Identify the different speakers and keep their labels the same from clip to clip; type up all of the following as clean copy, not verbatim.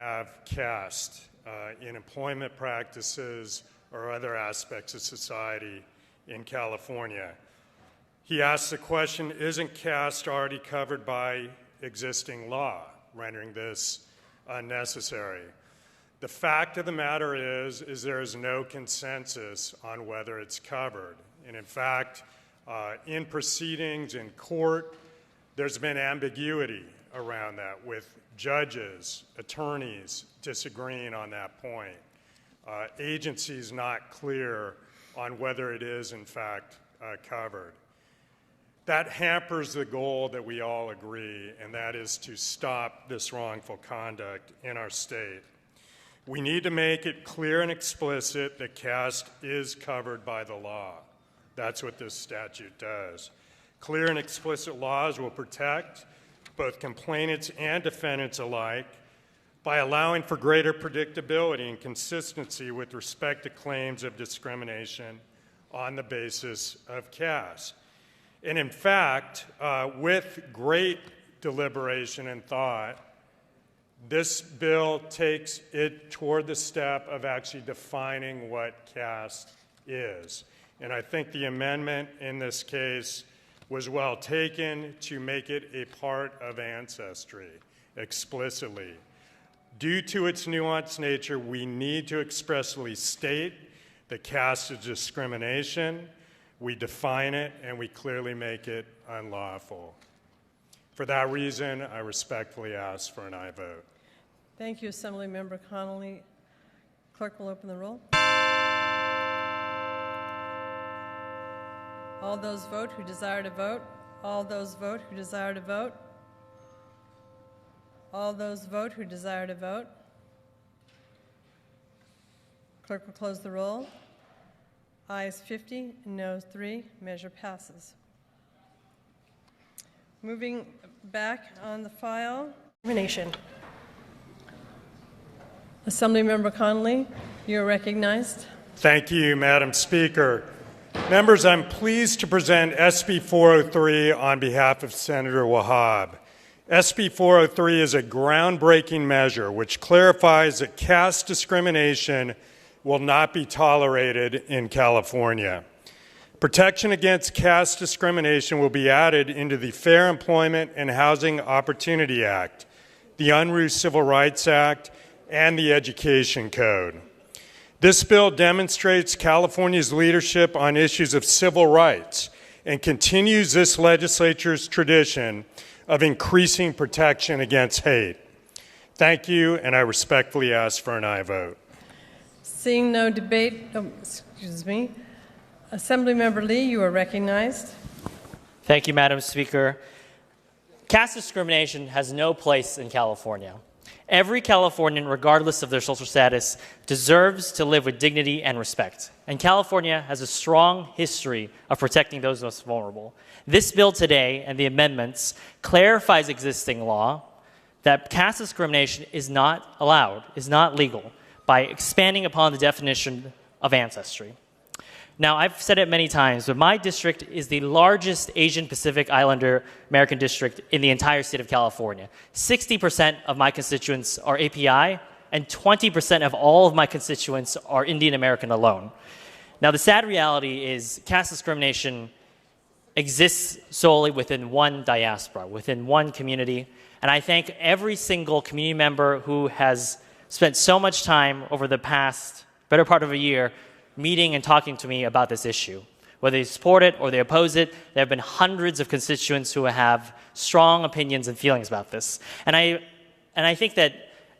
Speaker 1: have caste in employment practices or other aspects of society in California. He asks the question, isn't caste already covered by existing law, rendering this unnecessary? The fact of the matter is there is no consensus on whether it's covered. And in fact, in proceedings in court, there's been ambiguity around that, with judges, attorneys disagreeing on that point. Agencies not clear on whether it is, in fact, covered. That hampers the goal that we all agree, and that is to stop this wrongful conduct in our state. We need to make it clear and explicit that caste is covered by the law. That's what this statute does. Clear and explicit laws will protect both complainants and defendants alike by allowing for greater predictability and consistency with respect to claims of discrimination on the basis of caste. And in fact, with great deliberation and thought, this bill takes it toward the step of actually defining what caste is. And I think the amendment in this case was well taken to make it a part of ancestry explicitly. Due to its nuanced nature, we need to expressly state that caste is discrimination. We define it, and we clearly make it unlawful. For that reason, I respectfully ask for an aye vote.
Speaker 2: Thank you, Assemblymember Connolly. Clerk will open the roll. All those vote who desire to vote. All those vote who desire to vote. All those vote who desire to vote. Clerk will close the roll. Ayes 50, noes 3. Measure passes. Moving back on the file. Discrimination. Assemblymember Connolly, you are recognized.
Speaker 1: Thank you, Madam Speaker. Members, I'm pleased to present SB 403 on behalf of Senator Wahab. SB 403 is a groundbreaking measure which clarifies that caste discrimination will not be tolerated in California. Protection against caste discrimination will be added into the Fair Employment and Housing Opportunity Act, the Unruh Civil Rights Act, and the Education Code. This bill demonstrates California's leadership on issues of civil rights and continues this legislature's tradition of increasing protection against hate. Thank you, and I respectfully ask for an aye vote.
Speaker 2: Seeing no debate, Assemblymember Lee, you are recognized.
Speaker 3: Thank you, Madam Speaker. Caste discrimination has no place in California. Every Californian, regardless of their social status, deserves to live with dignity and respect. And California has a strong history of protecting those most vulnerable. This bill today and the amendments clarifies existing law that caste discrimination is not allowed, is not legal, by expanding upon the definition of ancestry. Now, I've said it many times, but my district is the largest Asian Pacific Islander American district in the entire state of California. 60% of my constituents are API, and 20% of all of my constituents are Indian American alone. Now, the sad reality is caste discrimination exists solely within one diaspora, within one community, and I thank every single community member who has spent so much time over the past better part of a year meeting and talking to me about this issue. Whether they support it or they oppose it, there have been hundreds of constituents who have strong opinions and feelings about this. And I think that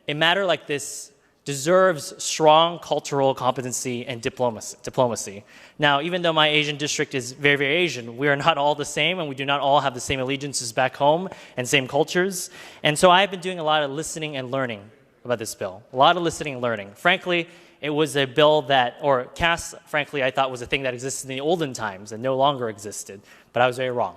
Speaker 3: a matter like this deserves strong cultural competency and diplomacy. Now, even though my Asian district is very, very Asian, we are not all the same, and we do not all have the same allegiances back home and same cultures. And so I've been doing a lot of listening and learning about this bill. A lot of listening and learning. Frankly, it was a bill that, or caste, frankly, I thought was a thing that existed in the olden times and no longer existed, but I was very wrong.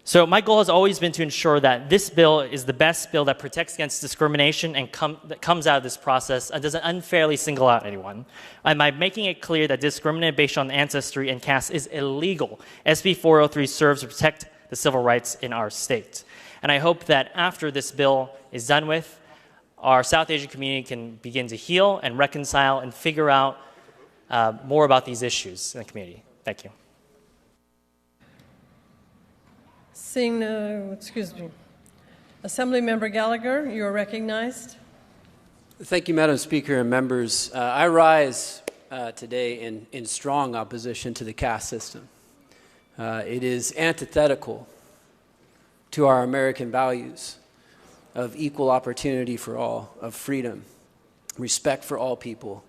Speaker 3: So my goal has always been to ensure that this bill is the best bill that protects against discrimination and that comes out of this process and doesn't unfairly single out anyone. And by making it clear that discrimination based on ancestry and caste is illegal, SB 403 serves to protect the civil rights in our state. And I hope that after this bill is done with, our South Asian community can begin to heal and reconcile and figure out more about these issues in the community. Thank you.
Speaker 2: Seeing no, Assemblymember Gallagher, you are recognized.
Speaker 4: Thank you, Madam Speaker and members. I rise today in strong opposition to the caste system. It is antithetical to our American values of equal opportunity for all, of freedom, respect for all people.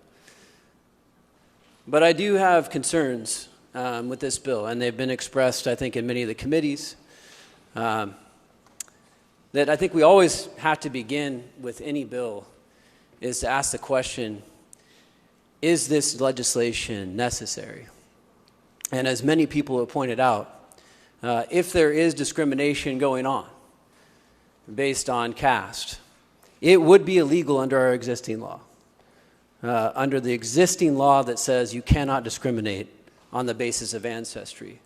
Speaker 4: But I do have concerns with this bill, and they've been expressed, I think, in many of the committees, that I think we always have to begin with any bill is to ask the question, is this legislation necessary? And as many people have pointed out, if there is discrimination going on based on caste, it would be illegal under our existing law. Under the existing law that says you cannot discriminate on the basis of ancestry.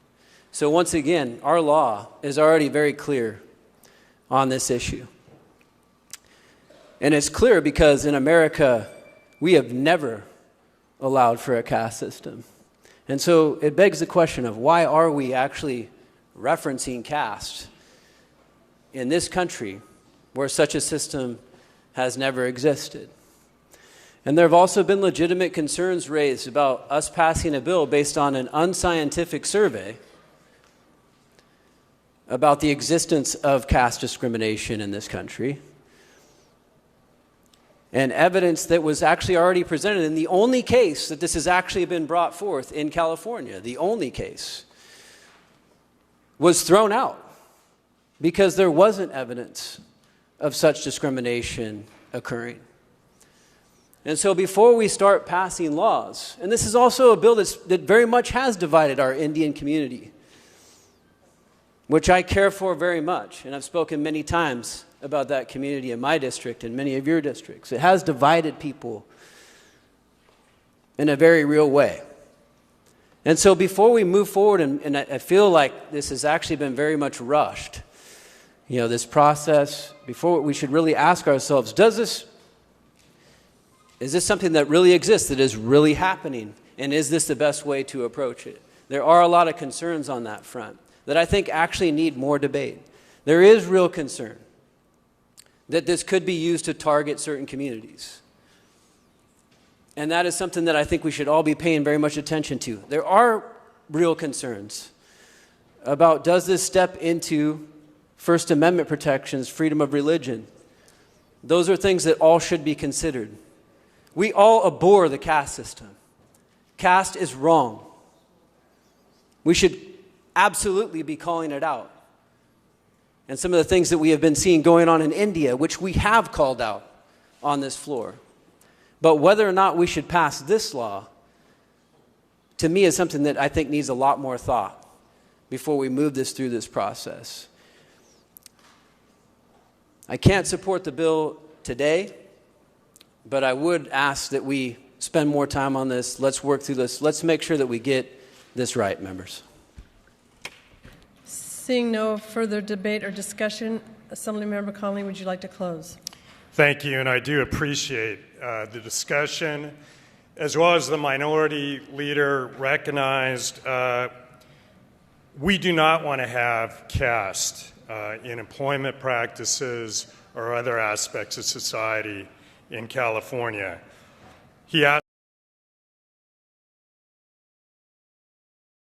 Speaker 4: So once again, our law is already very clear on this issue. And it's clear because in America, we have never allowed for a caste system. And so it begs the question of why are we actually referencing caste in this country where such a system has never existed? And there have also been legitimate concerns raised about us passing a bill based on an unscientific survey about the existence of caste discrimination in this country, and evidence that was actually already presented in the only case that this has actually been brought forth in California, the only case, was thrown out because there wasn't evidence of such discrimination occurring. And so before we start passing laws, and this is also a bill that very much has divided our Indian community, which I care for very much, and I've spoken many times about that community in my district and many of your districts. It has divided people in a very real way. And so before we move forward, and I feel like this has actually been very much rushed, this process, before we should really ask ourselves, is this something that really exists, that is really happening, and is this the best way to approach it? There are a lot of concerns on that front that I think actually need more debate. There is real concern that this could be used to target certain communities. And that is something that I think we should all be paying very much attention to. There are real concerns about, does this step into First Amendment protections, freedom of religion? Those are things that all should be considered. We all abhor the caste system. Caste is wrong. We should absolutely be calling it out. And some of the things that we have been seeing going on in India, which we have called out on this floor. But whether or not we should pass this law, to me, is something that I think needs a lot more thought before we move this through this process. I can't support the bill today, but I would ask that we spend more time on this. Let's work through this. Let's make sure that we get this right, members.
Speaker 2: Seeing no further debate or discussion, Assemblymember Conley, would you like to close?
Speaker 1: Thank you, and I do appreciate the discussion. As well as the minority leader recognized, we do not want to have caste in employment practices or other aspects of society in California. He asked